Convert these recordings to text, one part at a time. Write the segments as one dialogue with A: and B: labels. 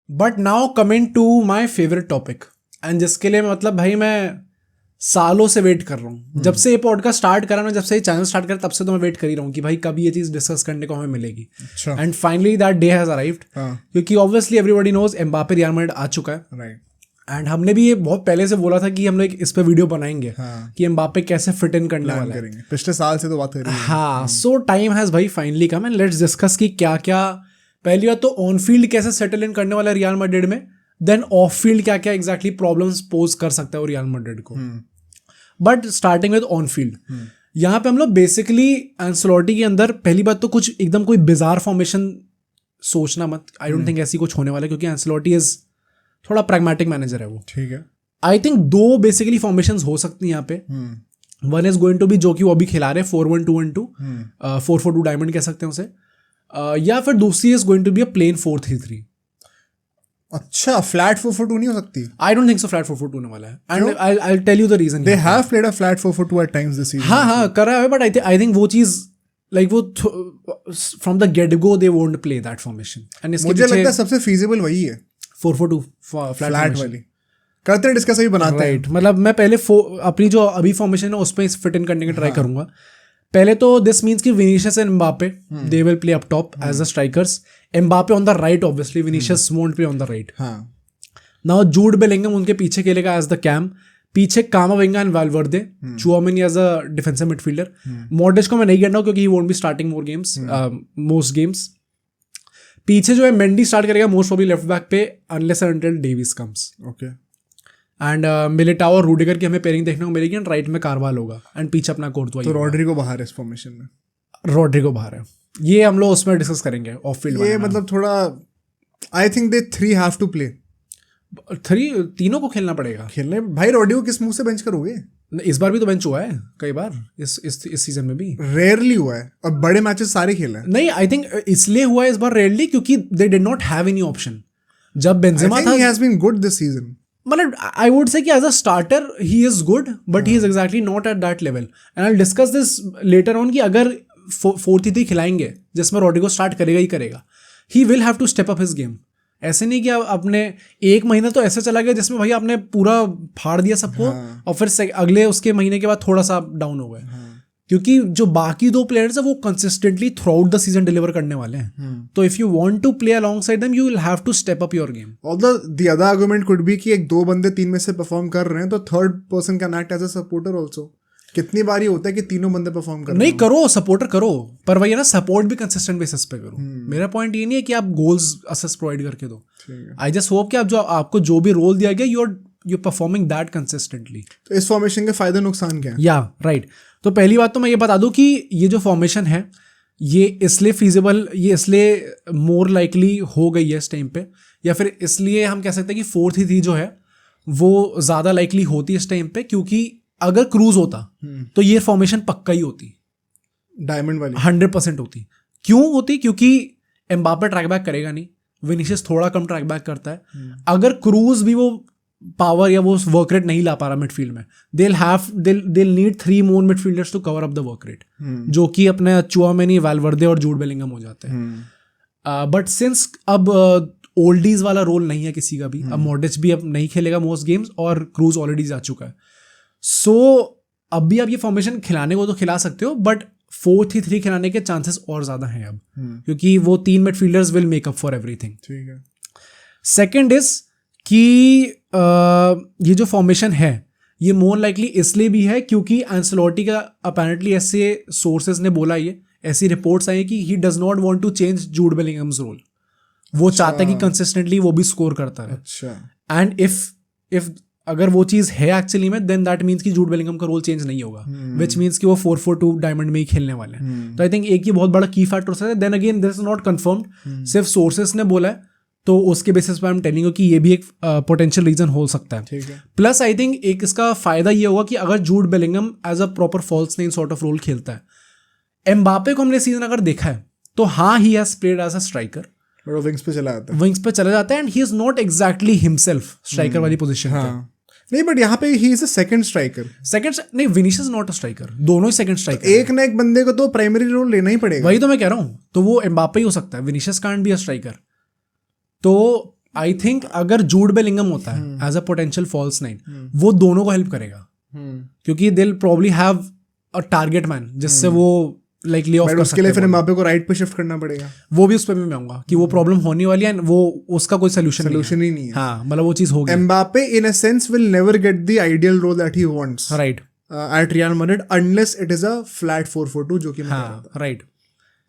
A: But now coming to my favourite topic, and जिसके लिए मतलब भाई मैं सालों से वेट कर रहा हूँ। जब से ये पॉडकास्ट स्टार्ट करा ना, जब से ये चैनल स्टार्ट करा, तब से तो मैं वेट कर ही रहा हूँ कि भाई कब ये चीज़ डिस्कस करने को हमें मिलेगी।
B: अच्छा।
A: And finally that day has arrived, क्योंकि obviously everybody knows Mbappe Real Madrid आ चुका है।
B: राइट।
A: एंड हमने भी ये बहुत पहले से बोला था कि हम लोग इस पे वीडियो बनाएंगे कि एम्बापे कैसे फिट इन करने वाला है।
B: पिछले साल से तो बात कर रही है।
A: हाँ, सो टाइम हैज भाई finally come and let's discuss कि क्या क्या, पहली बात तो ऑन फील्ड कैसे सेटल इन करने वाला है रियल मैड्रिड में, देन ऑफ फील्ड क्या क्या एग्जैक्टली प्रॉब्लम्स पोज कर सकता है वो रियल मैड्रिड को। But starting with on field, यहाँ पे हम लोग बेसिकली एंसेलोटी के अंदर पहली बात तो कुछ एकदम कोई बिजार फॉर्मेशन सोचना मत। आई डोंट थिंक ऐसी कुछ होने वाला है, क्योंकि एंसेलोटी इज थोड़ा प्रैग्मेटिक मैनेजर है वो।
B: ठीक है।
A: आई थिंक दो बेसिकली फॉर्मेशंस हो सकती हैं यहाँ पे। One is going to be जो कि वो अभी खिला रहे 4-1-2-1-2, 4-4-2 डायमंड कह सकते हैं उसे, या फिर दूसरी is going to be a plain 4-3-3।
B: अच्छा, फ्लैट 4-4-2 नहीं हो सकती?
A: I don't think so flat 4-4-2 होने वाला है, and I will tell you the reason.
B: They have played a flat 4-4-2 at times this season.
A: हाँ करा है, बट आई थिंक वो चीज लाइक वो from the get go they won't play that formation. And इसके
B: मुझे लगता है सबसे फीजिबल वही है,
A: 4-4-2
B: फ्लैट वाली। करते हैं डिस्कस, अभी बनाते हैं।
A: राइट, मतलब मैं पहले अपनी जो अभी फॉर्मेशन है उसमें फिट इन करने की ट्राई करूंगा। पहले तो दिस मीन्स कि Vinicius and Mbappe they will play up top as the strikers. Mbappe on the right, obviously Vinicius won't play on the right. Now Jude Bellingham उनके पीछे खेलेगा एज द कैम, पीछे Camavinga and Valverde, Tchouameni as a defensive midfielder. Modric को मैं नहीं कहना क्योंकि he won't be starting most games. पीछे जो है मेंडी स्टार्ट करेगा मोस्ट प्रोबब्ली लेफ्ट बैक पे, unless and until Davis comes.
B: Okay.
A: And Militão और रूडिगर की हमें पेयरिंग देखने को मिलेगी, एंड राइट में कारवाल होगा, एंड पीछे अपना कोर्तवा।
B: तो रॉड्रिगो बाहर है इस फॉर्मेशन में।
A: रॉड्रिगो बाहर है, ये हम लोग उसमें डिस्कस करेंगे ऑफ फील्ड।
B: ये मतलब थोड़ा I think they 3 have to play.
A: 3 तीनों को खेलना पड़ेगा।
B: खेलने भाई, रॉड्रिगो किस मुंह से बेंच करोगे?
A: इस बार भी तो बेंच हुआ है कई बार, इस सीजन में भी
B: रेयरली हुआ है, और बड़े मैचेस सारे खेले हैं।
A: नहीं, आई थिंक इसलिए हुआ है इस बार रेयरली क्योंकि they did not have any option. जब बेंजेमा था,
B: he has been good this season.
A: मतलब आई वुड से कि as a starter he is good, but he is exactly not at that level. And I will discuss this later on कि अगर 4-3-3 खिलाएंगे जिसमें Rodrigo start करेगा ही करेगा, he will have to step up his game. ऐसे नहीं कि आपने एक महीना तो ऐसे चला गया जिसमें भाई आपने पूरा फाड़ दिया सबको, और फिर अगले उसके महीने के बाद थोड़ा सा डाउन हो गए। क्योंकि जो बाकी 2 प्लेयर्स है वो consistently throughout the season deliver करने वाले हैं। तो if you want to play alongside them you will have to step up your game.
B: Although the other argument could be कि 1-2 बंदे 3 में से परफॉर्म कर रहे हैं, तो third person can act as a supporter also. कितनी बार ये होता है कि तीनों बंदे परफॉर्म कर रहे हैं?
A: नहीं, करो, सपोर्टर करो, पर वही है ना, सपोर्ट भी कंसिस्टेंट बेसिस पे करो। मेरा पॉइंट ये नहीं है कि आप गोल्स असिस्ट प्रोवाइड करके दो। आई जस्ट होप कि आपको जो भी रोल दिया गया यू परफॉर्मिंग दैट कंसिस्टेंटली।
B: तो इस फॉर्मेशन के फायदे नुकसान क्या है?
A: या राइट, तो पहली बात तो मैं ये बता दूं कि ये जो फॉर्मेशन है ये इसलिए फीजिबल, ये इसलिए मोर लाइकली हो गई है इस टाइम पे, या फिर इसलिए हम कह सकते हैं कि 4-3-3 जो है वो ज़्यादा लाइकली होती है इस टाइम पे, क्योंकि अगर क्रूज होता तो ये फॉर्मेशन पक्का ही होती,
B: डायमंड वाली
A: 100% होती। क्यों होती? क्योंकि एम्बापे ट्रैक बैक करेगा नहीं, विनीशियस थोड़ा कम ट्रैक बैक करता है। अगर क्रूज भी वो पावर या वो वर्क रेट नहीं ला पा रहा मिडफील्ड में, they'll need 3 more midfielders to cover up the work rate, जो कि अपने चुआमेनी, वाल्वर्दे और जूड बेलिंगम हो जाते हैं। बट सिंस अब ओल्डीज वाला रोल नहीं है किसी का भी, अब मॉड्रिच भी अब नहीं खेलेगा मोस्ट गेम्स, और क्रूज ऑलरेडी जा चुका है। सो अब भी आप ये फॉर्मेशन खिलाने को तो खिला सकते हो, बट 4-3-3 खिलाने के चांसेस और ज्यादा हैं अब, क्योंकि वो 3 midfielders will make up for everything.
B: ठीक है।
A: सेकंड इज कि ये जो फॉर्मेशन है ये मोर लाइकली इसलिए भी है क्योंकि एंसेलोटी का अपेरेंटली ऐसे सोर्सेज ने बोला, ये ऐसी रिपोर्ट्स आई कि he does not want to change Jude Bellingham's role. वो चाहता है कि कंसिस्टेंटली वो भी स्कोर करता है।
B: अच्छा।
A: एंड इफ अगर वो चीज़ है एक्चुअली में, देन दैट मीन्स कि जूड बेलिंगम का रोल चेंज नहीं होगा, विच मीन्स कि वो 4-4-2 डायमंड में ही खेलने वाले हैं। तो आई थिंक एक ही बहुत बड़ा की फैक्टर हो सकता है। Then again this is not confirmed, सिर्फ सोर्सेस ने बोला है, तो उसके बेसिस पर आई एम टेलिंग यू कि ये भी एक पोटेंशियल रीजन हो सकता है। प्लस आई थिंक एक इसका फायदा ये होगा कि अगर Jude Bellingham as a proper false nine sort of role खेलता है, एम्बापे को हमने सीजन अगर देखा है तो हाँ, he has played as a striker,
B: wings पे चला जाता है,
A: विंग्स पे चला जाता है, and he is not exactly himself striker वाली पोजीशन पे।
B: नहीं, बट यहाँ पे he is a second striker.
A: नहीं, विनीशियस नॉट अ स्ट्राइकर, दोनों ही सेकंड स्ट्राइकर।
B: एक ना एक बंदे को तो प्राइमरी रोल लेना ही पड़ेगा।
A: वही तो मैं कह रहा हूँ, तो वो एम्बापे ही हो सकता है, Vinicius can't be a striker. तो आई थिंक अगर जूड बेलिंगम होता है as a potential false nine, वो दोनों को हेल्प करेगा, क्योंकि they probably have a target man जिससे वो लाइक ले ऑफ कर
B: उसके लिए फिर एम्बापे को राइट पे शिफ्ट करना पड़ेगा।
A: वो भी उस पर मैं आऊंगा कि वो प्रॉब्लम होने वाली है, वो उसका कोई सोल्यूशन
B: ही नहीं है।
A: हाँ, मतलब वो चीज होगी।
B: Mbappe in a sense will never get the ideal role that he wants
A: right
B: at Real Madrid unless it is a flat 4-4-2 जो कि मैं कह रहा था।
A: राइट,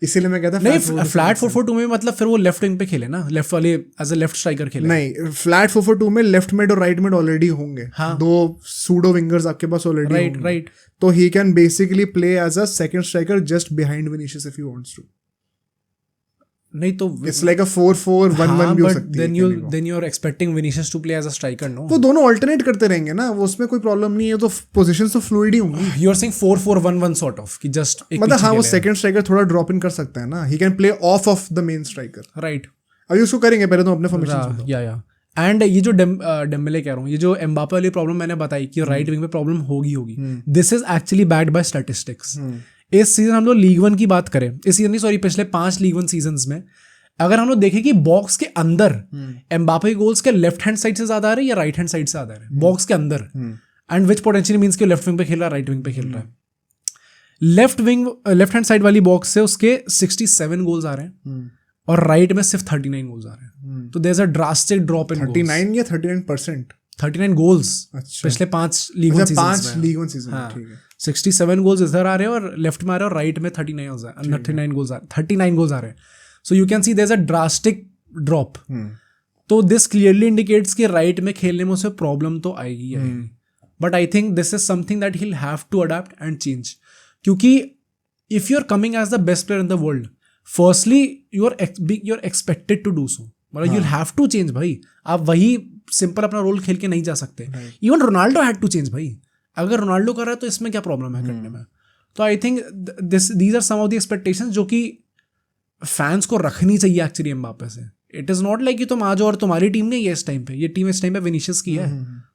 B: इसीलिए मैं कहता
A: नहीं फ्लैट 4-4-2 में मतलब फिर वो लेफ्ट विंग पे खेले ना, लेफ्ट वाले एज अ लेफ्ट स्ट्राइकर खेले।
B: नहीं, फ्लैट 4-4-2 में लेफ्ट मिड और राइट मिड ऑलरेडी होंगे, दो सूडो विंगर्स आपके पास ऑलरेडी होंगे।
A: राइट,
B: तो he can basically play as a second striker just behind Vinicius if he wants to.
A: नहीं तो
B: इट्स लाइक अ 4-4-1-1 भी हो सकती है।
A: Then you are expecting Vinicius to play as a striker, no?
B: वो दोनों अल्टरनेट करते रहेंगे ना, वो उसमें कोई प्रॉब्लम नहीं है, तो पोजीशंस तो फ्लूइड ही होंगी।
A: You are saying 4-4-1-1 sort of कि जस्ट एक
B: मतलब हाँ, वो सेकंड स्ट्राइकर थोड़ा ड्रॉप इन कर सकता है ना, he can play off the main striker.
A: Right,
B: अभी उसको करेंगे, पहले तो अपने फॉर्मेशन
A: या एंड ये जो डेम्बेले कह रहा हूँ, ये जो एम्बापे वाली प्रॉब्लम मैंने बताई कि राइट विंग पे प्रॉब्लम होगी, this is actually backed by statistics. इस सीजन हम लोग लीग 1 की बात करें, इस सीजन नहीं सॉरी पिछले 5 लीग 1 सीजन्स में अगर हम लोग देखें कि बॉक्स के अंदर एम्बापे गोल्स के लेफ्ट हैंड साइड से ज्यादा आ रहे हैं या राइट हैंड साइड से ज्यादा आ रहे हैं बॉक्स के अंदर, एंड विच पोटेंशियली मींस कि लेफ्ट विंग पे खेल रहा है, राइट विंग पे खेल रहा है। लेफ्ट हैंड साइड वाली बॉक्स से उसके 67 गोल्स आ रहे हैं और राइट में सिर्फ 39 गोल्स आ रहे हैं। तो there is a drastic drop in
B: 39 या 39%?
A: 39 गोल्स पिछले 5 लीग 1
B: सीजन।
A: हाँ, 67 गोल्स इधर आ रहे हैं और लेफ्ट में आ रहे हैं और राइट में 39 गोल्स आ रहे हैं। So you can see there's a drastic drop. तो this clearly indicates कि right में खेलने में उसे problem तो आएगी। But I think this is something that he'll have to adapt and change. क्योंकि if you're coming as the best player in the world, firstly you're expected to do so. मतलब you'll have to change भाई। आप वही simple अपना role खेल के नहीं जा सकते। Even Ronaldo had to change भाई। अगर रोनाल्डो कर रहा है तो इसमें क्या प्रॉब्लम है करने में? तो I think these are some of the expectations जो कि फैंस को रखनी चाहिए एक्चुअली एम्बापे से। इट इज नॉट लाइक कि तुम आ जाओ और तुम्हारी टीम नहीं है इस टाइम पे, ये टीम इस टाइम पे विनीशियस की है,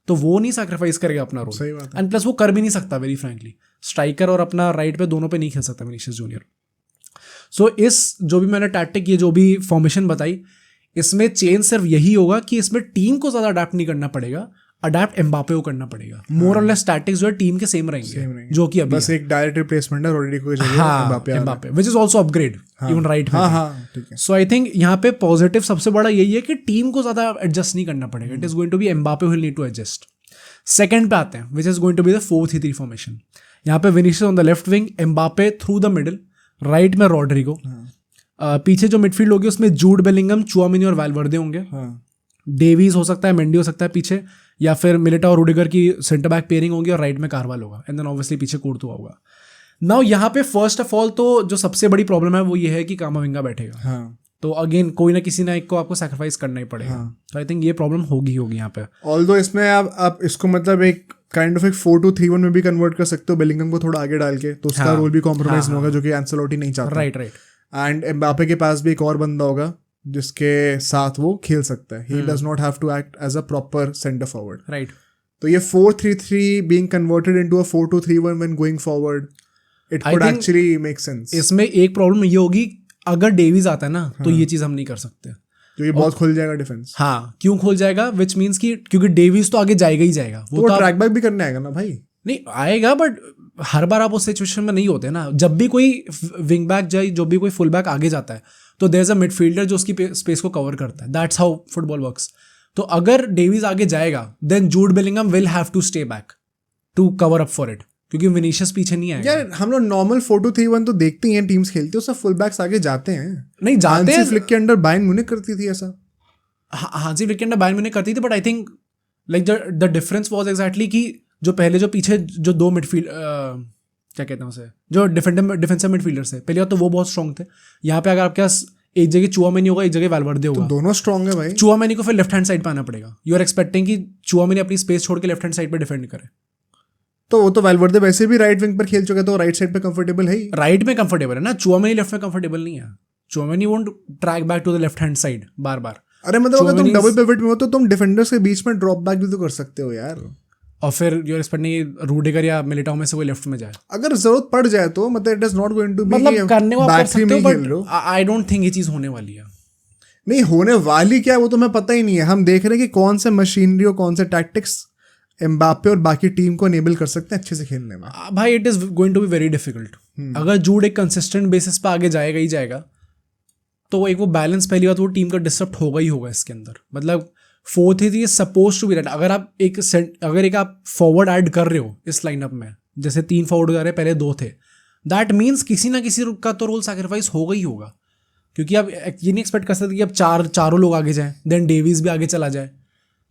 A: तो वो नहीं सैक्रिफाइस करेगा अपना रोल, एंड प्लस वो कर भी नहीं सकता वेरी फ्रैंकली, स्ट्राइकर और अपना राइट पे दोनों पे नहीं खेल सकता विनीशियस जूनियर। सो इस जो भी मैंने टैक्टिक ये जो भी फॉर्मेशन बताई, इसमें चेंज सिर्फ यही होगा कि इसमें टीम को ज्यादा अडेप्ट नहीं करना पड़ेगा, अडेप्ट एम्बापे को करना पड़ेगा। मोर और लेस स्टैटिक्स जो है टीम के सेम रहेंगे, जो कि अभी
B: बस एक डायरेक्ट रिप्लेसमेंट है ऑलरेडी कोई जगह
A: Mbappe which is also upgrade even right में।
B: ठीक है।
A: सो आई थिंक यहाँ पे पॉजिटिव सबसे बड़ा यही है कि टीम को ज्यादा एडजस्ट नहीं करना पड़ेगा। It is going to be Mbappe will need to adjust. Second पे आते हैं which is going to be the 4-3-3 formation. यहाँ पे Vinicius on the left wing, Mbappe through the middle, right में रॉड्रिगो, पीछे जो मिडफील्ड होगी उसमें जूड बेलिंगम, चुआमिनी और वाल्वर्दे होंगे, डेवीज हो सकता है, मेंडी हो सकता है पीछे, या फिर मिलिटा और रुडिगर की सेंटर बैक पेयरिंग होगी और राइट में कारवाल होगा, एंड देन ऑब्वियसली पीछे कोर्तुआ होगा। नाउ यहाँ पे फर्स्ट ऑफ ऑल तो जो सबसे बड़ी प्रॉब्लम है वो ये है कि कामाविंगा बैठेगा। तो अगेन कोई ना किसी ना एक को आपको सैक्रिफाइस करना ही पड़ेगा। तो आई थिंक ये प्रॉब्लम होगी यहाँ पे।
B: ऑल्दो इसमें आप इसको मतलब एक काइंड ऑफ एक 4-2-3-1 में भी कन्वर्ट कर सकते हो, बेलिंगम को थोड़ा आगे डाल के, तो उसका रोल भी कॉम्प्रोमाइज नहीं होगा, जो कि एंसेलोटी नहीं चाहता।
A: राइट।
B: एंड एम्बापे के पास भी एक और बंदा होगा जिसके साथ वो खेल सकता है। He does not have to act as a proper centre forward.
A: Right.
B: तो ये 4-3-3 being converted into a 4-2-3-1 when going forward, it could actually make sense.
A: इसमें एक प्रॉब्लम ये होगी, अगर डेविज आता है ना तो ये चीज हम नहीं कर सकते,
B: क्योंकि बहुत खुल जाएगा डिफेंस।
A: हाँ, क्यों खुल जाएगा? विच मीन्स कि क्योंकि डेविज तो आगे जाएगा ही जाएगा,
B: वो ट्रैक बैक भी करने आएगा ना भाई।
A: नहीं आएगा, बट हर बार आप उस सिचुएशन में नहीं होते ना। जब भी कोई विंग बैक जाए, जब भी कोई फुल बैक आगे जाता है, तो देयर इज अ मिडफील्डर जो उसकी स्पेस को कवर करता है। That's how football works. तो अगर डेविज आगे जाएगा, then Jude Bellingham will have to stay back to cover up for it, क्योंकि विनीशियस पीछे नहीं आएगा।
B: यार हम लोग नॉर्मल 4-2-3-1 तो देखते ही हैं, टीम्स खेलती है, उससे फुल बैक्स आगे जाते हैं।
A: नहीं जाते हैं,
B: फ्लिक के अंडर बायर्न म्यूनिख करती थी ऐसा।
A: हांसी फ्लिक के अंडर बायर्न म्यूनिख करती थी, but I think like the difference was exactly कि जो पहले जो पीछे जो दो मिडफील्ड क्या कहते हैं उसे, जो डिफेंसिव मिडफील्डर्स है पहले तो वो बहुत स्ट्रॉन्ग थे। यहाँ पे अगर आपके पास एक जगह चुआमेनी होगा, एक जगह वाल्वर्दे होगा,
B: तो दोनों स्ट्रॉन्ग है भाई।
A: चुआमेनी को फिर लेफ्ट हैंड साइड पे आना पड़ेगा। यू आर एक्सपेक्टिंग कि चुआमेनी अपनी स्पेस छोड़ के लेफ्ट हैंड साइड पे डिफेंड करे,
B: तो वो तो वाल्वर्दे वैसे भी राइट विंग पर खेल चुके, तो राइट साइड पे कंफर्टेबल है ही।
A: राइट में कंफर्टेबल है ना, चुआमेनी लेफ्ट में कंफर्टेबल नहीं है। Tchouameni won't track back to the left hand side बार बार।
B: अरे मतलब अगर तुम डबल पिवट में हो तो तुम डिफेंडर्स के बीच में ड्रॉप बैक भी तो कर सकते हो यार।
A: और फिर यूर एक्सपेक्टिंग रूडिगर या मिलिटाओ में से कोई लेफ्ट में जाए,
B: अगर जरूरत पड़ जाए तो। मतलब it is not going to be
A: मतलब करने को आप कर सकते हो, बट आई डोंट थिंक ये चीज होने वाली है।
B: नहीं होने वाली क्या है वो तो हमें पता ही नहीं है। हम देख रहे हैं कि कौन से मशीनरी और कौन से टैक्टिक्स एम्बापे और बाकी टीम को एनेबल कर सकते हैं अच्छे से खेलने में।
A: भाई it is going to be very difficult. अगर जूड एक कंसिस्टेंट बेसिस पे आगे जाएगा ही जाएगा तो एक वो बैलेंस पहली बात वो टीम का डिस्टर्ब होगा ही होगा इसके अंदर। मतलब fourth is suppose to be that. अगर एक आप फॉरवर्ड ऐड कर रहे हो इस लाइनअप में, जैसे 3 फॉरवर्ड जा रहे पहले 2 थे, दैट मीन्स किसी ना किसी का तो रोल सैक्रिफाइस होगा ही होगा। क्योंकि आप ये नहीं एक्सपेक्ट कर सकते कि अब चारों लोग आगे जाएं, देन डेविस भी आगे चला जाए,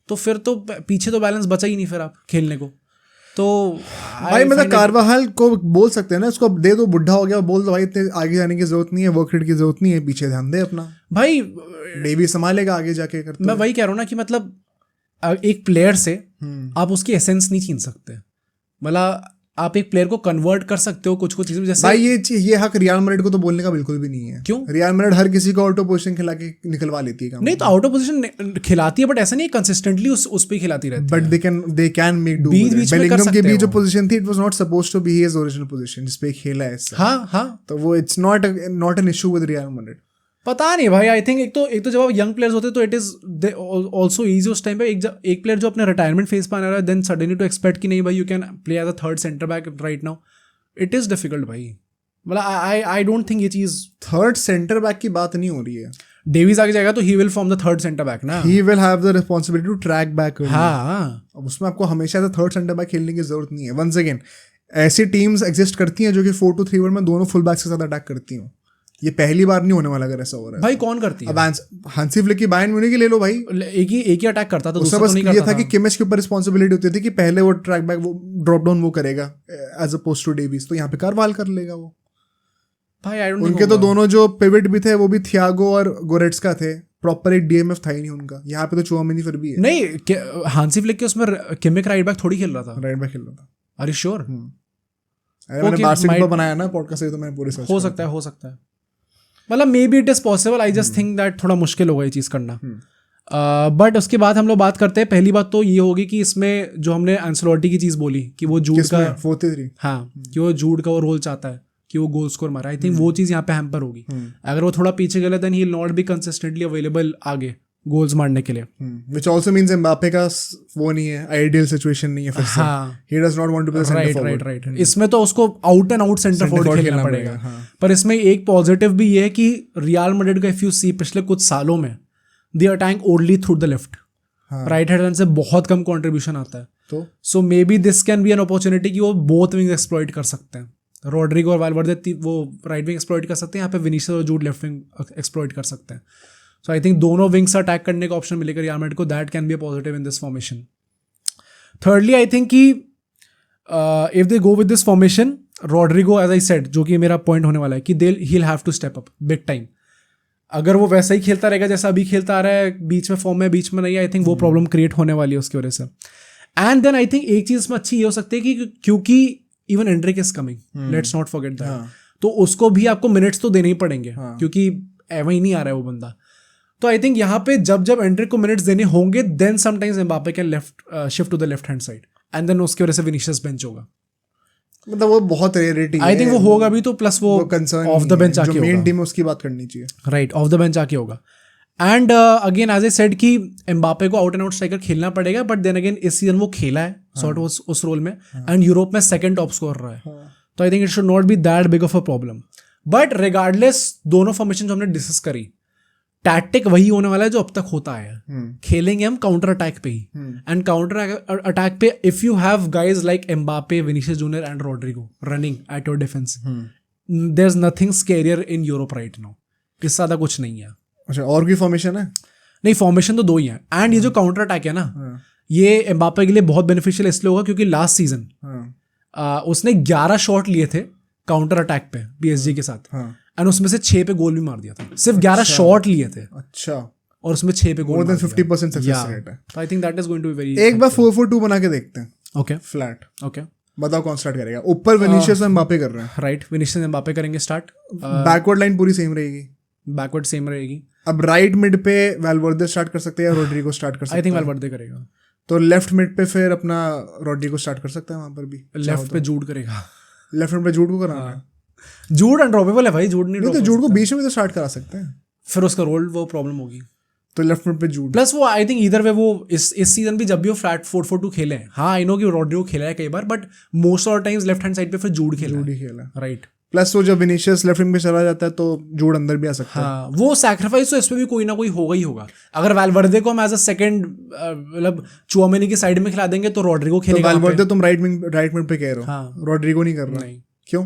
A: तो फिर तो पीछे तो बैलेंस बचा ही नहीं फिर आप खेलने को। तो
B: भाई मतलब कारवाहल को बोल सकते हैं ना, उसको दे दो, बुढ़ा हो गया, बोल दो भाई इतने आगे जाने की जरूरत नहीं है, वर्क रेट की जरूरत नहीं है, पीछे ध्यान दे अपना।
A: भाई
B: डेविस संभालेगा आगे जाके करते।
A: मैं वही कह रहा हूँ ना कि मतलब एक प्लेयर से आप उसकी एसेंस नहीं छीन सकते। मतलब आप एक प्लेयर को कन्वर्ट कर सकते हो कुछ चीज़ों, जैसे
B: भाई ये हक रियल मैड्रिड को तो बोलने का बिल्कुल भी नहीं है।
A: क्यों?
B: रियल मैड्रिड हर किसी को आउट ऑफ पोजीशन खिला के निकलवा लेती है।
A: नहीं तो आउट ऑफ पोजीशन खिलाती है, बट ऐसा नहीं कंसिस्टेंटली उस पे खिलाती रहती है।
B: But they can make do. Bellingham की भी जो पोजीशन थी, it was not supposed to be his original position जिस पे खेला है।
A: हाँ
B: तो वो it's not an issue with Real Madrid.
A: पता नहीं भाई, आई थिंक एक तो जब आप यंग प्लेयर्स होते हैं तो इट इज ऑल्सो ईजी उस टाइम पे एक प्लेयर जो अपने रिटायरमेंट फेज पर आने रहा है, देन सडनली टू एक्सपेक्ट कि नहीं भाई you can play as a third centre back right now, it is difficult भाई। मतलब आई डोंट थिंक ये चीज
B: थर्ड सेंटर बैक की बात नहीं हो रही है।
A: डेविस आगे जाएगा तो he will form the third centre back ना,
B: he will have the responsibility to track back.
A: हाँ,
B: अब उसमें आपको हमेशा as a third centre back खेलने की जरूरत नहीं है। वंस अगेन ऐसी टीम्स एग्जिस्ट करती हैं जो कि 4-2-3-1 में दोनों फुल बैक्स के साथ अटैक करती हूँ। ये पहली बार नहीं होने वाला अगर ऐसा हो रहा है।
A: भाई कौन करती है?
B: अब हांसी फ्लिक की बायर्न म्यूनिख की ले लो भाई,
A: एक ही अटैक करता था,
B: उसमें बस ये था कि किमिच के ऊपर रिस्पांसिबिलिटी होती थी कि पहले वो ट्रैक बैक वो ड्रॉप डाउन वो करेगा एज अपोज टू डेविस, तो यहाँ पे कारवाल कर लेगा वो।
A: भाई आई डोंट
B: उनके तो दोनों जो पिवट भी थे वो भी थियागो और गोरेट्स्का थे, प्रॉपर एक डीएमएफ था ही नहीं उनका। यहाँ पे तो चुआमेनी फिर भी है।
A: नहीं, हांसी फ्लिक के उसमें किमिक राइट बैक थोड़ी खेल रहा था,
B: राइट बैक खेल रहा था।
A: Are you sure?
B: मैंने बार्सिलोना बनाया ना पॉडकास्ट, तो मैं पूरे
A: हो सकता है मतलब may be it is possible. I just think that थोड़ा मुश्किल होगा ये चीज़ करना। बट उसके बाद हम लोग बात करते हैं, पहली बात तो ये होगी कि इसमें जो हमने एंसेलोटी की चीज़ बोली कि वो जूड का
B: 43
A: हाँ कि वो जूड का वो रोल चाहता है कि वो गोल स्कोर मारा, आई थिंक वो चीज़ यहाँ पे हैम्पर होगी। अगर वो थोड़ा पीछे गया then he will not be consistently available आगे गोल्स मारने के लिए,
B: व्हिच आल्सो मींस एम्बापे का वो नहीं है, आइडियल सिचुएशन नहीं है फिर से।
A: हाँ,
B: he does not want to be the centre forward.
A: Right. इसमें तो उसको out and out centre forward खेलना पड़ेगा। पर इसमें एक पॉजिटिव भी ये है कि रियल मैड्रिड का इफ यू सी पिछले कुछ सालों में they are attacking only through the left, right hand से बहुत कम कंट्रीब्यूशन आता है।
B: तो
A: so maybe this can be an opportunity कि वो बोथ विंग एक्सप्लॉइट कर सकते हैं। रोड्रिगो और वाल्वर्दे वो राइट विंग एक्सप्लॉइट कर सकते हैं, यहाँ पे विनीसियस और जूड लेफ्ट विंग एक्सप्लॉइट कर सकते हैं। सो आई थिंक दोनों विंग्स अटैक करने का ऑप्शन मिलेगा रियल मैड्रिड को, that can be a positive in this formation. Thirdly I think कि if they go with this formation, Rodrygo as I said, जो कि मेरा पॉइंट होने वाला है कि he will have to step up big time. अगर वो वैसा ही खेलता रहेगा जैसा अभी खेलता आ रहा है, बीच में फॉर्म में बीच में नहीं, आई थिंक वो प्रॉब्लम क्रिएट होने वाली है उसकी वजह से। एंड देन आई थिंक एक चीज़ इसमें अच्छी ये हो सकती है कि क्योंकि even Anrich is coming, let's not forget that, तो उसको भी आपको मिनट्स तो देने ही पड़ेंगे क्योंकि वही नहीं आ रहा है वो बंदा। तो आई थिंक यहाँ पे जब एंड्रिक को मिनट्स देने होंगे then sometimes Mbappe can shift to the left hand side and then उसकी वजह से विनीशियस बेंच होगा।
B: मतलब वो बहुत रेयरिटी है,
A: आई थिंक वो होगा भी, तो प्लस वो
B: कंसर्न
A: ऑफ द बेंच आके होगा,
B: मेन टीम उसकी बात करनी चाहिए,
A: राइट, ऑफ द बेंच आके होगा। And again as I said कि एम्बापे को आउट एंड आउट स्ट्राइकर खेलना पड़ेगा, बट देन अगेन इस सीजन वो खेला है सॉर्ट उस रोल में, एंड यूरोप में सेकंड टॉप स्कोर रहा है, तो I think it should not be that big of a problem. But regardless दोनों फॉर्मेशन जो हमने डिस्कस करी, टैक्टिक वही होने वाला है जो अब तक होता है। खेलेंगे हम काउंटर अटैक पे ही, एंड काउंटर अटैक पे if you have guys like Mbappe, Vinicius junior and Rodrygo running at your defence, there is nothing scarier in Europe right now, इससे ज्यादा कुछ नहीं है।
B: अच्छा, और कोई फॉर्मेशन है?
A: नहीं, फॉर्मेशन तो दो ही है। एंड ये जो काउंटर अटैक है ना, ये एम्बापे के लिए बहुत बेनिफिशियल इसलिए होगा क्योंकि लास्ट सीजन उसने 11 शॉट लिए थे काउंटर अटैक पे पीएसजी के साथ, एंड उसमें से 6 पे गोल भी मार दिया था। सिर्फ 11 शॉट लिए थे,
B: अच्छा, और
A: उसमें 6 पे goal,
B: more than 50% success rate है।
A: I think that is going to be very.
B: एक बार 4-4-2 बना के देखते हैं।
A: Okay,
B: flat.
A: ओके,
B: बताओ कौन स्टार्ट करेगा? ऊपर विनीशियस और एम्बापे कर रहे हैं,
A: राइट, विनीशियस एम्बापे करेंगे स्टार्ट।
B: बैकवर्ड लाइन पूरी सेम रहेगी,
A: बैकवर्ड सेम रहेगी।
B: अब राइट मिड पे वाल्वर्दे स्टार्ट कर सकते हैं या रोड्रिगो स्टार्ट कर सकते हैं?
A: आई थिंक वाल्वर्दे करेगा।
B: तो लेफ्ट मिड पे फिर अपना रोड्रिगो स्टार्ट कर सकता है, वहां पर भी
A: लेफ्ट पे जूड करेगा।
B: लेफ्ट मिड पे जूड को कराना है?
A: जूड अनड्रॉपेबल है भाई, जूड नहीं
B: तो जूड को बीच में तो स्टार्ट करा सकते हैं।
A: फिर उसका रोल वो प्रॉब्लम होगी।
B: तो लेफ्ट मिड पे जूड,
A: प्लस वो आई थिंक इधर वे वो इस सीजन भी जब भी वो फ्लैट 4-4-2 खेले हैं, हाँ आई नो कि रॉड्रिगो खेला है कई बार, but most of times left hand side पे फिर जूड खेला
B: जूड
A: है,
B: ही खेला।
A: राइट।
B: प्लस वो जब विनीशियस लेफ्ट विंग पे चला जाता है तो जूड अंदर भी आ सकता है।
A: हाँ वो सैक्रिफाइस तो इसमें भी कोई ना कोई होगा ही होगा। अगर वैल्वर्दे को हम एज अ सेकंड मतलब चुआमेनी की साइड में खिला देंगे तो रॉड्रिगो
B: तो
A: खेलेगा वहाँ पे।
B: वैल्वर्दे तुम राइट मिड पे कह रहे हो,
A: हाँ।
B: रॉड्रिगो नहीं कर रहा,
A: नहीं
B: क्यों?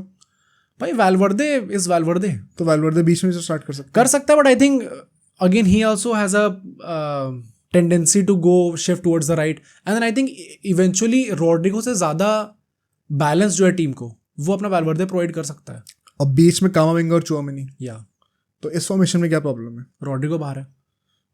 A: भाई वैल्वर्दे इज वैल्वर्दे
B: तो वैल्वर्दे बीच में से स्टार्ट कर सकता
A: है, but I think again he also has a tendency to go shift towards the right, and then I think eventually Rodrigo से ज्यादा बैलेंस जो है टीम को वो अपना वैल्वर्दे प्रोवाइड कर सकता है।
B: और बीच में कामाविंगा और चुआमेनी,
A: या
B: तो इस फॉर्मेशन में क्या प्रॉब्लम है?
A: रॉड्रिगो बाहर है,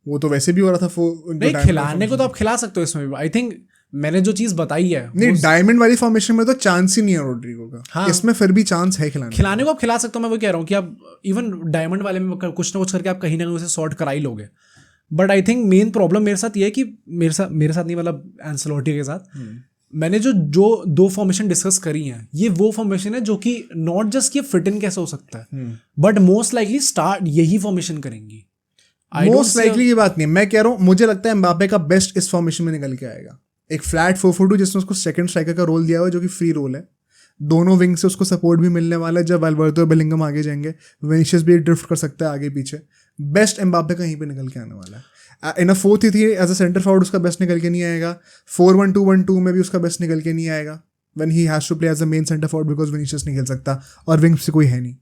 B: वो तो वैसे भी हो रहा था
A: नहीं खिलाने को तो आप खिला सकते हो इसमें भी। आई थिंक मैंने जो चीज बताई है
B: नहीं, डायमंड वाली फॉर्मेशन में तो चांस ही नहीं है रॉड्रिगो का।
A: हाँ।
B: इसमें फिर भी चांस है
A: खिलाने को आप खिला सकते हो। मैं वो कह रहा हूँ कि आप इवन डायमंड वाले में कुछ ना कुछ करके आप कहीं ना कहीं उसे सॉर्ट करा ही लोगे। But I think main problem मेरे साथ ये है कि मेरे साथ नहीं मतलब एंसेलोटी के साथ मैंने जो दो फॉर्मेशन डिस्कस करी हैं, ये वो फॉर्मेशन है जो कि नॉट जस्ट कि फिट इन कैसे हो सकता है, बट मोस्ट लाइकली स्टार्ट यही फॉर्मेशन करेंगी।
B: मोस्ट लाइकली ये बात नहीं, मैं कह रहा हूँ मुझे लगता है एम्बापे का बेस्ट इस फॉर्मेशन में निकल के आएगा। एक फ्लैट 4-4-2 जिसमें उसको सेकंड स्ट्राइकर का रोल दिया हुआ है जो कि फ्री रोल है, दोनों विंग से उसको सपोर्ट भी मिलने वाला है। जब वैल्वर्दे और बेलिंगम आगे जाएंगे, विनीशियस भी ड्रिफ्ट कर सकता है आगे पीछे। बेस्ट एम्बापे का यहीं पे निकल के आने वाला है। इन अ 4-3-3 एज अ सेंटर फॉरवर्ड उसका बेस्ट निकल के नहीं आएगा। 4-1-2-1-2 में भी उसका बेस्ट निकल के नहीं आएगा when he has to play as a main centre forward because Vinicius नहीं खेल सकता और विंग से कोई है नहीं।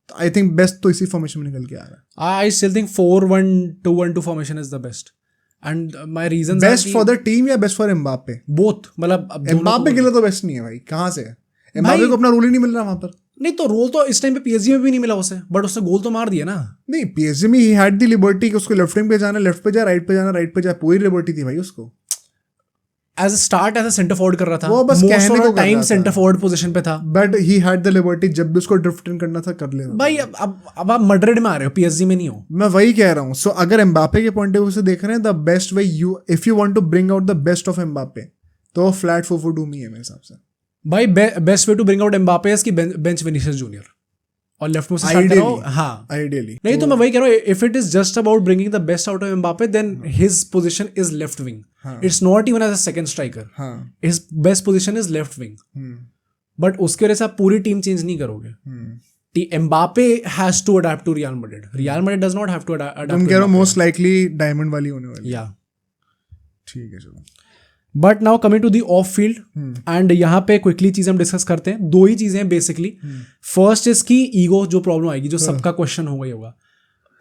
B: तो आई थिंक बेस्ट तो इसी फॉर्मेशन में निकल के आ रहा है।
A: I still think 4-1-2-1-2 formation is the best, and my reasons
B: best for the team या बेस्ट फॉर एम्बापे?
A: बोथ, मतलब
B: एम्बापे के लिए तो बेस्ट नहीं है भाई, कहाँ से है? एम्बापे को अपना रोल ही नहीं मिल रहा वहां पर।
A: नहीं तो रोल तो इस टाइम पे पीएसजी में भी नहीं मिला उसे, बट उसने गोल तो मार दिया ना।
B: नहीं, पीएसजी में ही हैड द लिबर्टी कि उसको लेफ्ट विंग पे जाना, लेफ्ट पे जा, राइट पे जाना, राइट पे जा, पूरी लिबर्टी थी भाई उसको।
A: As start as centre forward कर रहा था,
B: वो बस कहने को
A: टाइम सेंटर फॉरवर्ड पोजीशन पे था,
B: but he had the liberty जब भी उसको ड्रिफ्ट इन करना था कर लेना
A: भाई। अब आप मड्रिड में आ रहे हो, पीएसजी में नहीं हो।
B: मैं वही कह रहा हूँ। सो अगर एम्बापे के पॉइंट ऑफ व्यू से देख रहे हैं, the best way you if you want to bring out the best of Mbappe तो फ्लैट 4-4-2 में है मेरे हिसाब से
A: भाई। Best way to bring out Mbappe is कि बेंच विनीशियस जूनियर और लेफ्ट में से स्टार्ट करो। हाँ
B: आइडियली।
A: नहीं तो मैं वही कह रहा हूँ, if it is just about bringing the best out of Mbappe then his position is left wing. It's not even as a second striker, his best position is left wing. But उसके वजह से आप पूरी team change नहीं करोगे। Mbappe has to adapt to Real Madrid, Real Madrid does not have to adapt.
B: तुम कह रहे हो मोस्ट लाइकली डायमंड वाली होने वाली।
A: या
B: ठीक है चलो।
A: But now coming to the off field, and यहाँ पे क्विकली चीज हम डिस्कस करते हैं। दो ही चीजें हैं बेसिकली। फर्स्ट इज की ईगो जो प्रॉब्लम आएगी, जो सबका क्वेश्चन होगा ही होगा।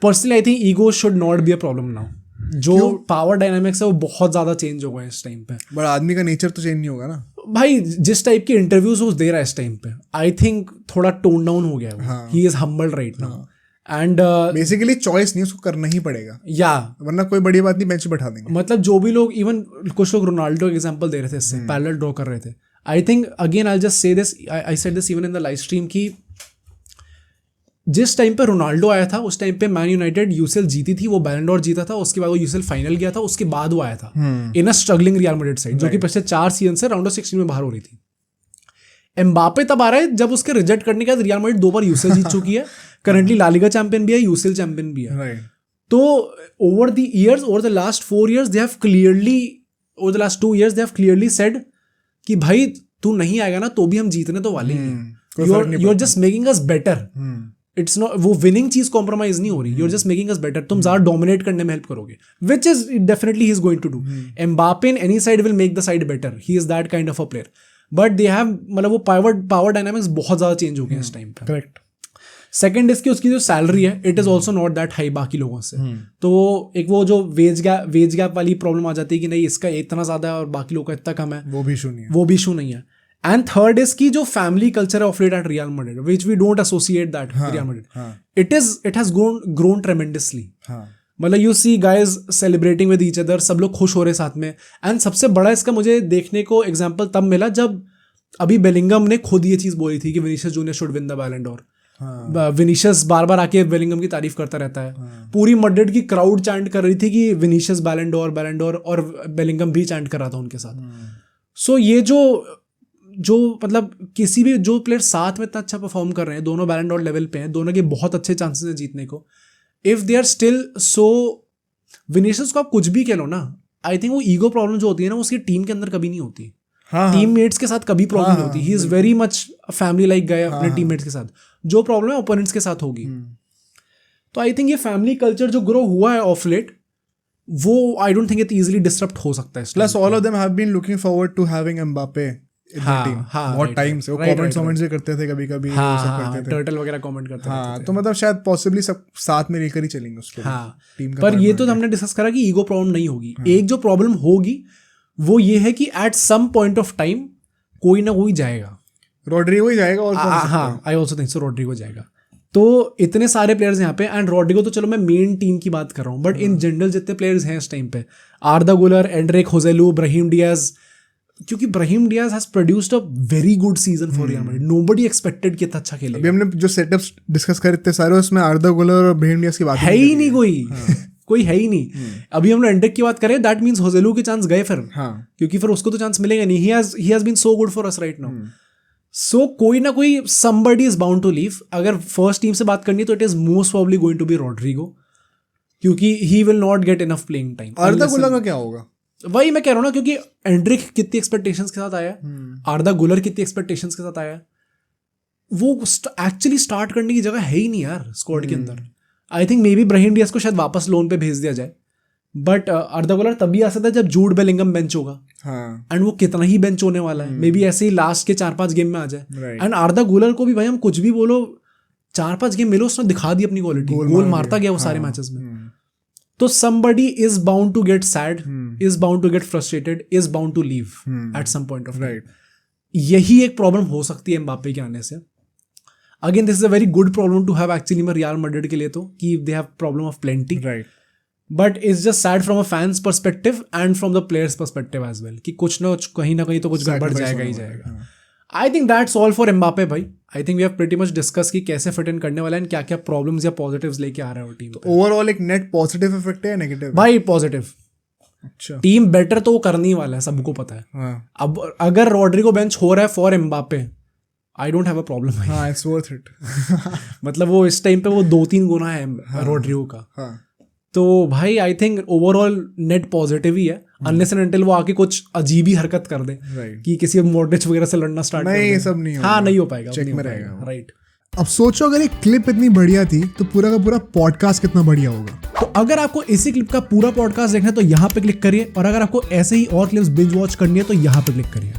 A: Personally I think ego should not be a problem now. जो पावर डायनामिक्स है वो बहुत ज्यादा चेंज हो गए इस टाइम पे।
B: बट आदमी का नेचर तो चेंज नहीं होगा ना
A: भाई। जिस टाइप के इंटरव्यूज वो दे रहा है इस टाइम पे, आई थिंक थोड़ा टोन डाउन हो गया है। He is humble right now, and
B: basically choice नहीं, उसको करना ही पड़ेगा,
A: या
B: वरना कोई बड़ी बात नहीं, बेंच पे बैठा देंगे।
A: मतलब जो भी लोग, इवन कुछ लोग रोनाल्डो एग्जांपल दे रहे थे, इससे पैरेलल ड्रॉ कर रहे थे। आई think again I just say this, I said this even in the live stream की जिस टाइम पे रोनाल्डो आया था उस टाइम पे मैन यूनाइटेड यूसीएल जीती थी, वो बैलन डॉर जीता था, उसके बाद वो यूसीएल फाइनल गया था, उसके बाद वो आया था in a struggling Real Madrid side, जो कि पिछले 4 सीजन से राउंड ऑफ 16 में बाहर हो रही थी। एम्बापे तब आ रहा है जब उसके रिजेक्ट करने के बाद रियल मैड्रिड 2 बार यूसीएल जीत चुकी है, करंटली ला लीगा चैंपियन भी है, यूसीएल चैंपियन भी है। तो over the years, over the last 4 years they have clearly, over the last 2 years they have clearly said कि भाई तू नहीं आएगा ना तो भी हम जीतने तो वाले हैं। You are just making us better. It's not, वो विनिंग चीज कॉम्प्रोमाइज नहीं हो रही, you are just making us better. तुम ज्यादा डोमिनेट करने में हेल्प करोगे, which is definitely he is going to do. Mbappe in any side will make the side better, he is that kind of a player. But they have, मतलब वो power dynamics बहुत ज्यादा change हो गए इस time पे।
B: Correct.
A: Second इसकी उसकी जो सैलरी है, it is also not that high बाकी लोगों से। तो एक वो जो वेज गैप वाली प्रॉब्लम आ जाती है कि नहीं इसका इतना ज्यादा है और बाकी लोगों का इतना कम है,
B: वो भी इशू नहीं है,
A: वो भी इशू नहीं है। एंड थर्ड इज की जो फैमिली कल्चर है of late at Real Madrid, which we don't associate that Real Madrid, it has grown tremendously. मतलब you see guys celebrating with each other, सब लोग खुश हो रहे साथ में। एंड सबसे बड़ा इसका मुझे देखने को एग्जाम्पल तब मिला जब अभी बेलिंगम ने खुद ये चीज बोली थी कि Vinicius junior should win the Ballon d'Or. Vinicius बार बार आके बेलिंगम की तारीफ करता रहता है। पूरी मैड्रिड की क्राउड चैंट कर रही थी कि विनीशियस बैलन डोर, और बेलिंगम भी चैंट कर रहा था उनके साथ। सो ये जो मतलब किसी भी जो प्लेयर साथ में इतना अच्छा परफॉर्म कर रहे हैं, दोनों बैलन डोर लेवल पे हैं, दोनों के बहुत अच्छे चांसेस हैं जीतने को। If they are still so, Vinicius को आप कुछ भी कह लो ना, आई थिंक वो ईगो प्रॉब्लम जो होती है ना, उसकी टीम के अंदर कभी नहीं होती, टीममेट्स के साथ कभी प्रॉब्लम नहीं होती. He is very much family like guy अपने टीममेट्स के साथ. जो प्रॉब्लम है ओपोनेंट्स के साथ होगी. तो आई थिंक ये फैमिली कल्चर जो ग्रो हुआ है ऑफ लेट, वो I don't think it easily disrupted हो सकता है.
B: Plus all of them have been looking forward to having Mbappe in the team बहुत टाइम से. वो कमेंट्स भी करते थे कभी-कभी,
A: करते थे, टर्टल वगैरह कमेंट करते थे.
B: हाँ, तो मतलब शायद पॉसिबली सब साथ में लेकर ही चलेंगे उसको.
A: हाँ, पर ये तो हमने डिस्कस करा कि ईगो प्रॉब्लम नहीं होगी. एक जो प्रॉब्लम होगी वो ये है कि at some point of time कोई ना कोई जाएगा.
B: रोड्रिगो ही जाएगा और
A: हाँ, I also think so Rodrigo जाएगा. तो इतने सारे प्लेयर्स यहाँ पे, एंड रोड्रिगो तो चलो मैं मेन टीम की बात कर रहा हूँ, बट इन जनरल जितने प्लेयर्स हैं इस टाइम पे, Arda Guler, Endrick Joselu, Brahim Diaz, क्योंकि Brahim Diaz has produced a very good season for Real Madrid. Nobody expected कि इतना अच्छा खेलेगा.
B: अभी हमने जो सेटअप्स डिस्कस करे थे सारे, उसमें आर्दा गुलर और ब्राहिम डियाज की बात
A: है ही नहीं कोई. कोई है ही नहीं. अभी हम लोग एंड्रिक की बात करें, दैट मींस होजेलू के चांस गए फिर, क्योंकि फिर उसको तो चांस मिलेगा नहीं. He has been so good for us right now. So कोई ना कोई somebody is bound to leave. अगर फर्स्ट टीम से बात करनी है तो it is most probably going to be Rodrigo, क्योंकि he will not get enough playing time.
B: Arda Guler का क्या होगा?
A: वही मैं कह रहा हूँ ना, क्योंकि एंड्रिक कितनी एक्सपेक्टेशंस के साथ आया, आर्दा गुलर कितनी एक्सपेक्टेशंस के साथ आया, वो एक्चुअली स्टार्ट करने की जगह है ही नहीं यार स्क्वाड के अंदर. I think maybe Brahim Diaz को शायद वापस लोन पे भेज दिया जाए, बट आर्दा गुलर तभी आ सकता है जब जूड बेलिंगम बेंच होगा. एंड वो कितना ही बेंच होने वाला है, मे बी ऐसे ही लास्ट के 4-5 गेम में आ जाए. एंड आर्दा गुलर को भी भाई हम कुछ भी बोलो, 4-5 गेम मिलो, उसने दिखा दी अपनी क्वालिटी, गोल मारता गया वो सारे मैचेस में. तो somebody is bound to get sad, is bound to get frustrated, is bound to leave at some point of time. यही एक प्रॉब्लम हो सकती है एम्बापे के आने से. Again this is a very good problem to have actually में Real Madrid के लिए, तो कि they have problem of plenty. But it's just sad from a fans perspective and from the players perspective as well, कि कुछ ना कहीं ना कहीं तो कुछ गड़बड़ जाएगा ही जाएगा. I think that's all for Mbappe भाई. I think we have pretty much discussed कि कैसे फिट इन करने वाला है, क्या क्या प्रॉब्लम्स या पॉजिटिव्स लेके आ रहा है वो टीम.
B: ओवरऑल एक नेट पॉजिटिव इफेक्ट है या नेगेटिव?
A: भाई पॉजिटिव.
B: अच्छा,
A: टीम बेटर तो वो करनी वाला है, सबको पता है. अब अगर रोड्रिगो बेंच हो रहा है for Mbappe, I don't have a problem.
B: हाँ, इट्स वर्थ इट.
A: मतलब वो इस टाइम पे वो 2-3 गुना है रोड्रिगो का. तो भाई I think overall net positive ही है, अनलेस एंड अनटिल वो आके कुछ अजीब ही हरकत कर दे कि किसी मॉड्रिच वगैरह से लड़ना स्टार्ट कर दे.
B: नहीं, सब नहीं होगा.
A: हाँ, नहीं हो पाएगा,
B: चेक में रहेगा.
A: राइट.
B: अब सोचो अगर एक क्लिप इतनी बढ़िया थी तो पूरा का पूरा पॉडकास्ट कितना बढ़िया होगा.
A: तो अगर आपको इसी क्लिप का पूरा पॉडकास्ट देखना है तो यहाँ पे क्लिक करिए, और अगर आपको ऐसे ही और क्लिप्स बिंज वॉच करनी है तो यहाँ पे क्लिक करिए.